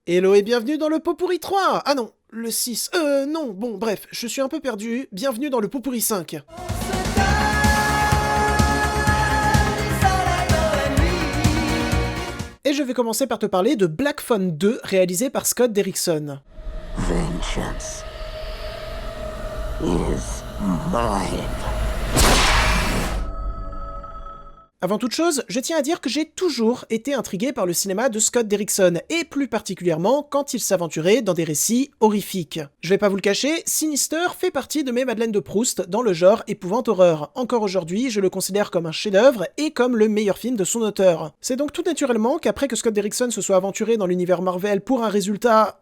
Hello et bienvenue dans le Pot-pourri 3. Ah non, le 6. Non, bon, bref, je suis un peu perdu. Bienvenue dans le Pot-pourri 5. Et je vais commencer par te parler de Black Phone 2, réalisé par Scott Derrickson. Vengeance is mine. Avant toute chose, je tiens à dire que j'ai toujours été intrigué par le cinéma de Scott Derrickson, et plus particulièrement quand il s'aventurait dans des récits horrifiques. Je vais pas vous le cacher, Sinister fait partie de mes madeleines de Proust dans le genre épouvante-horreur. Encore aujourd'hui, je le considère comme un chef-d'œuvre et comme le meilleur film de son auteur. C'est donc tout naturellement qu'après que Scott Derrickson se soit aventuré dans l'univers Marvel pour un résultat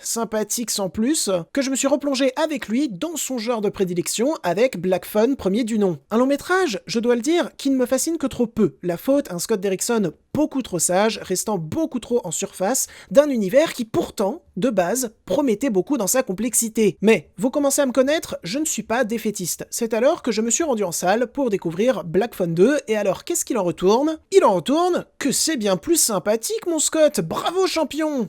sympathique sans plus, que je me suis replongé avec lui dans son genre de prédilection avec Black Phone, premier du nom. Un long métrage, je dois le dire, qui ne me fascine que trop peu, la faute à un Scott Derrickson beaucoup trop sage, restant beaucoup trop en surface d'un univers qui pourtant, de base, promettait beaucoup dans sa complexité. Mais, vous commencez à me connaître, je ne suis pas défaitiste. C'est alors que je me suis rendu en salle pour découvrir Black Phone 2, et alors qu'est-ce qu'il en retourne ? Il en retourne que c'est bien plus sympathique mon Scott, bravo champion !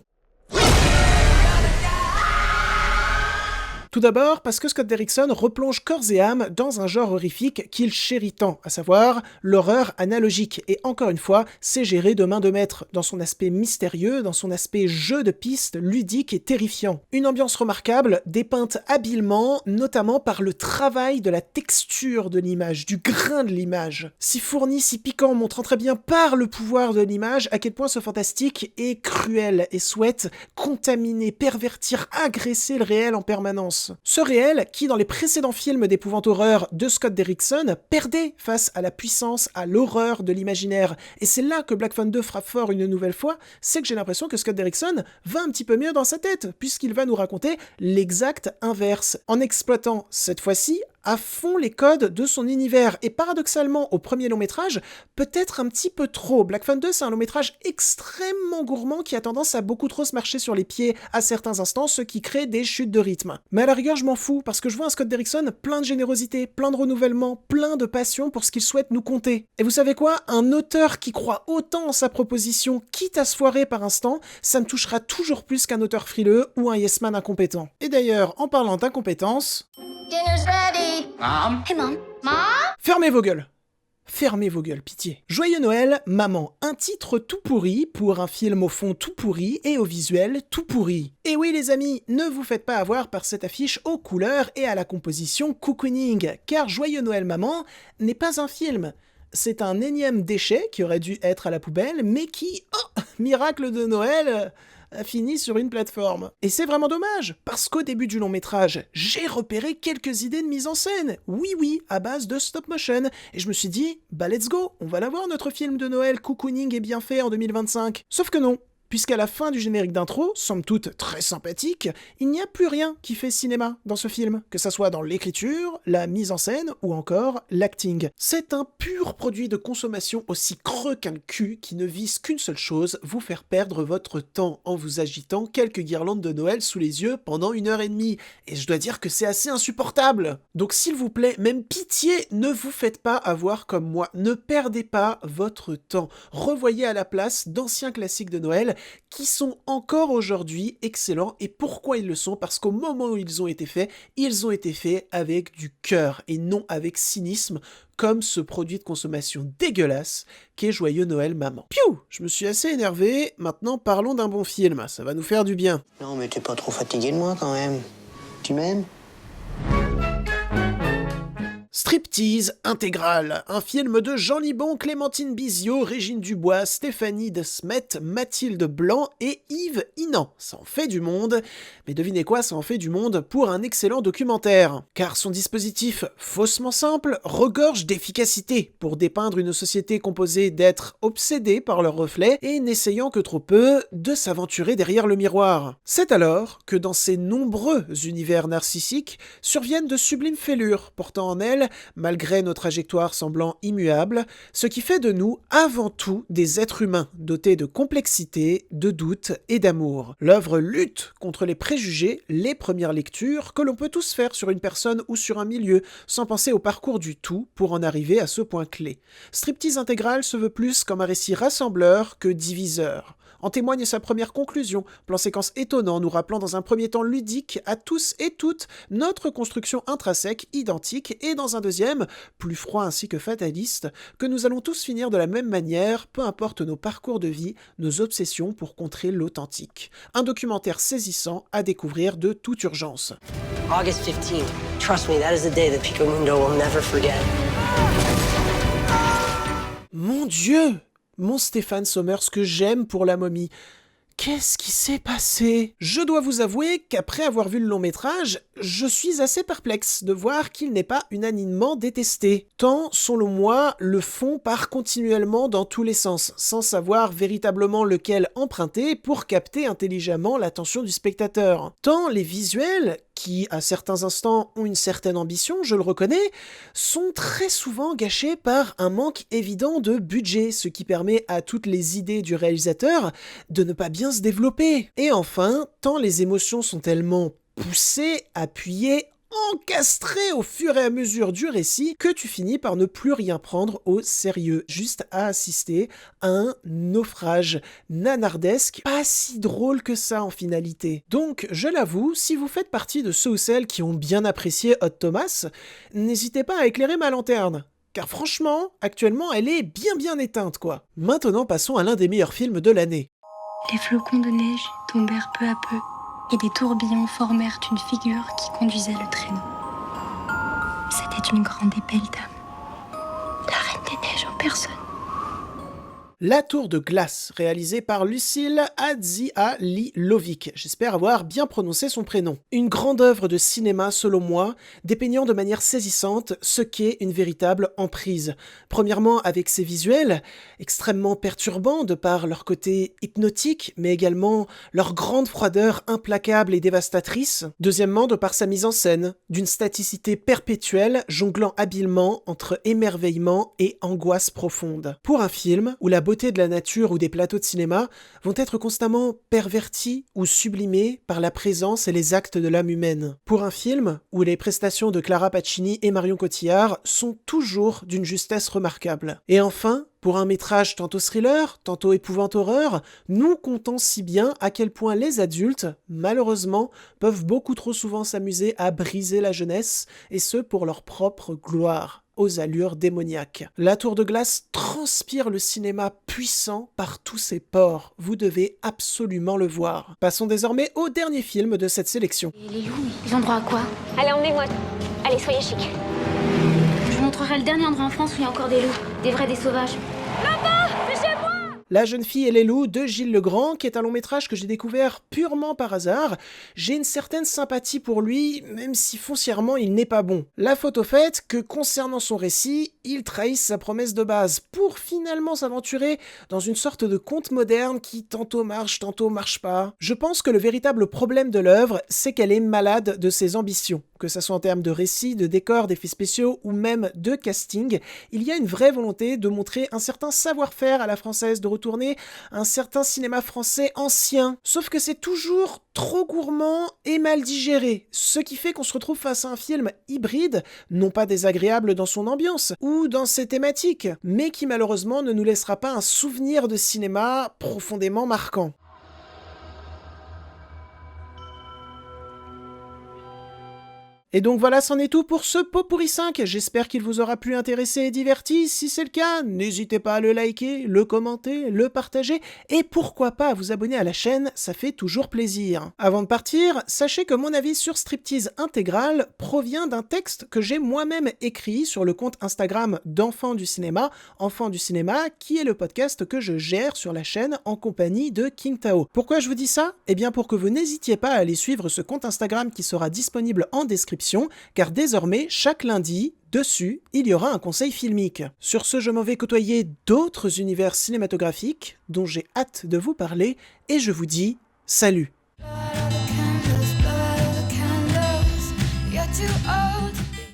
Tout d'abord parce que Scott Derrickson replonge corps et âme dans un genre horrifique qu'il chérit tant, à savoir l'horreur analogique, et encore une fois, c'est géré de main de maître, dans son aspect mystérieux, dans son aspect jeu de pistes, ludique et terrifiant. Une ambiance remarquable, dépeinte habilement, notamment par le travail de la texture de l'image, du grain de l'image. Si fourni, si piquant, montrant très bien par le pouvoir de l'image à quel point ce fantastique est cruel et souhaite contaminer, pervertir, agresser le réel en permanence. Ce réel, qui dans les précédents films d'épouvante-horreur de Scott Derrickson, perdait face à la puissance, à l'horreur de l'imaginaire. Et c'est là que Black Phone 2 frappe fort une nouvelle fois, c'est que j'ai l'impression que Scott Derrickson va un petit peu mieux dans sa tête, puisqu'il va nous raconter l'exact inverse, en exploitant cette fois-ci à fond les codes de son univers, et paradoxalement, au premier long métrage, peut-être un petit peu trop. Black Phone 2, c'est un long métrage extrêmement gourmand qui a tendance à beaucoup trop se marcher sur les pieds à certains instants, ce qui crée des chutes de rythme. Mais à la rigueur, je m'en fous, parce que je vois un Scott Derrickson plein de générosité, plein de renouvellement, plein de passion pour ce qu'il souhaite nous conter. Et vous savez quoi ? Un auteur qui croit autant en sa proposition, quitte à se foirer par instant, ça me touchera toujours plus qu'un auteur frileux ou un yes man incompétent. Et d'ailleurs, en parlant d'incompétence... Dinner's ready. Mom? Hey, Mom. Mom? Fermez vos gueules! Fermez vos gueules, pitié. Joyeux Noël, maman. Un titre tout pourri pour un film au fond tout pourri et au visuel tout pourri. Et oui les amis, ne vous faites pas avoir par cette affiche aux couleurs et à la composition cocooning, car Joyeux Noël, maman n'est pas un film. C'est un énième déchet qui aurait dû être à la poubelle, mais qui, oh, miracle de Noël, a fini sur une plateforme. Et c'est vraiment dommage, parce qu'au début du long métrage, j'ai repéré quelques idées de mise en scène. Oui, à base de stop motion. Et je me suis dit, bah let's go, on va l'avoir notre film de Noël cocooning et bien fait en 2025. Sauf que non. Puisqu'à la fin du générique d'intro, somme toute très sympathique, il n'y a plus rien qui fait cinéma dans ce film, que ça soit dans l'écriture, la mise en scène ou encore l'acting. C'est un pur produit de consommation aussi creux qu'un cul qui ne vise qu'une seule chose, vous faire perdre votre temps en vous agitant quelques guirlandes de Noël sous les yeux pendant 1h30. Et je dois dire que c'est assez insupportable. Donc s'il vous plaît, même pitié, ne vous faites pas avoir comme moi. Ne perdez pas votre temps. Revoyez à la place d'anciens classiques de Noël qui sont encore aujourd'hui excellents. Et pourquoi ils le sont ? Parce qu'au moment où ils ont été faits avec du cœur et non avec cynisme, comme ce produit de consommation dégueulasse qu'est Joyeux Noël Maman. Piou ! Je me suis assez énervé, maintenant parlons d'un bon film, ça va nous faire du bien. Non, mais t'es pas trop fatigué de moi quand même. Tu m'aimes ? Striptease intégral, un film de Jean Libon, Clémentine Biziot, Régine Dubois, Stéphanie de Smet, Mathilde Blanc et Yves Inan. Ça en fait du monde, mais devinez quoi, ça en fait du monde pour un excellent documentaire. Car son dispositif, faussement simple, regorge d'efficacité pour dépeindre une société composée d'êtres obsédés par leurs reflets et n'essayant que trop peu de s'aventurer derrière le miroir. C'est alors que dans ces nombreux univers narcissiques surviennent de sublimes fêlures, portant en elles malgré nos trajectoires semblant immuables, ce qui fait de nous avant tout des êtres humains dotés de complexité, de doute et d'amour. L'œuvre lutte contre les préjugés, les premières lectures que l'on peut tous faire sur une personne ou sur un milieu, sans penser au parcours du tout pour en arriver à ce point clé. Striptease intégral se veut plus comme un récit rassembleur que diviseur. En témoigne sa première conclusion, plan séquence étonnant nous rappelant dans un premier temps ludique à tous et toutes notre construction intrinsèque identique et dans un deuxième, plus froid ainsi que fataliste, que nous allons tous finir de la même manière, peu importe nos parcours de vie, nos obsessions pour contrer l'authentique. Un documentaire saisissant à découvrir de toute urgence. August 15th. Trust me, that is a day that Pico Mundo will never forget. Mon Dieu! Mon Stéphane Sommers que j'aime pour La Momie. Qu'est-ce qui s'est passé? Je dois vous avouer qu'après avoir vu le long métrage, je suis assez perplexe de voir qu'il n'est pas unanimement détesté. Tant, selon moi, le fond part continuellement dans tous les sens, sans savoir véritablement lequel emprunter pour capter intelligemment l'attention du spectateur. Tant les visuels, qui à certains instants ont une certaine ambition, je le reconnais, sont très souvent gâchés par un manque évident de budget, ce qui permet à toutes les idées du réalisateur de ne pas bien se développer. Et enfin, tant les émotions sont tellement poussées, appuyées, encastrées au fur et à mesure du récit que tu finis par ne plus rien prendre au sérieux, juste à assister à un naufrage nanardesque, pas si drôle que ça en finalité. Donc, je l'avoue, si vous faites partie de ceux ou celles qui ont bien apprécié Hot Thomas, n'hésitez pas à éclairer ma lanterne. Car franchement, actuellement, elle est bien éteinte, quoi. Maintenant, passons à l'un des meilleurs films de l'année. Les flocons de neige tombèrent peu à peu, et des tourbillons formèrent une figure qui conduisait le traîneau. C'était une grande et belle dame, la reine des neiges en personne. La Tour de Glace, réalisée par Lucille Adzihalilovic. J'espère avoir bien prononcé son prénom. Une grande œuvre de cinéma, selon moi, dépeignant de manière saisissante ce qu'est une véritable emprise. Premièrement, avec ses visuels, extrêmement perturbants de par leur côté hypnotique, mais également leur grande froideur implacable et dévastatrice. Deuxièmement, de par sa mise en scène, d'une staticité perpétuelle, jonglant habilement entre émerveillement et angoisse profonde. Pour un film où la beauté de la nature ou des plateaux de cinéma vont être constamment pervertis ou sublimés par la présence et les actes de l'âme humaine. Pour un film où les prestations de Clara Pacini et Marion Cotillard sont toujours d'une justesse remarquable. Et enfin, pour un métrage tantôt thriller, tantôt épouvante-horreur, nous comptons si bien à quel point les adultes, malheureusement, peuvent beaucoup trop souvent s'amuser à briser la jeunesse, et ce pour leur propre gloire, aux allures démoniaques. La Tour de Glace transpire le cinéma puissant par tous ses pores. Vous devez absolument le voir. Passons désormais au dernier film de cette sélection. Et les loups, ils ont droit à quoi? Allez, emmenez-moi. Allez, soyez chic. Je vous montrerai le dernier endroit en France où il y a encore des loups. Des vrais, des sauvages. La jeune fille et les loups de Gilles Legrand, qui est un long métrage que j'ai découvert purement par hasard. J'ai une certaine sympathie pour lui, même si foncièrement il n'est pas bon. La faute au fait que concernant son récit, il trahisse sa promesse de base pour finalement s'aventurer dans une sorte de conte moderne qui tantôt marche pas. Je pense que le véritable problème de l'œuvre, c'est qu'elle est malade de ses ambitions. Que ça soit en termes de récit, de décor, d'effets spéciaux ou même de casting, il y a une vraie volonté de montrer un certain savoir-faire à la française, de retourner un certain cinéma français ancien. Sauf que c'est toujours trop gourmand et mal digéré, ce qui fait qu'on se retrouve face à un film hybride, non pas désagréable dans son ambiance ou dans ses thématiques, mais qui malheureusement ne nous laissera pas un souvenir de cinéma profondément marquant. Et donc voilà, c'en est tout pour ce Pot-pourri 5. J'espère qu'il vous aura plu, intéressé et diverti. Si c'est le cas, n'hésitez pas à le liker, le commenter, le partager et pourquoi pas à vous abonner à la chaîne, ça fait toujours plaisir. Avant de partir, sachez que mon avis sur Striptease Intégral provient d'un texte que j'ai moi-même écrit sur le compte Instagram d'Enfants du Cinéma, Enfants du Cinéma, qui est le podcast que je gère sur la chaîne en compagnie de King Tao. Pourquoi je vous dis ça? Eh bien pour que vous n'hésitiez pas à aller suivre ce compte Instagram qui sera disponible en description, car désormais, chaque lundi, dessus, il y aura un conseil filmique. Sur ce, je m'en vais côtoyer d'autres univers cinématographiques dont j'ai hâte de vous parler, et je vous dis salut!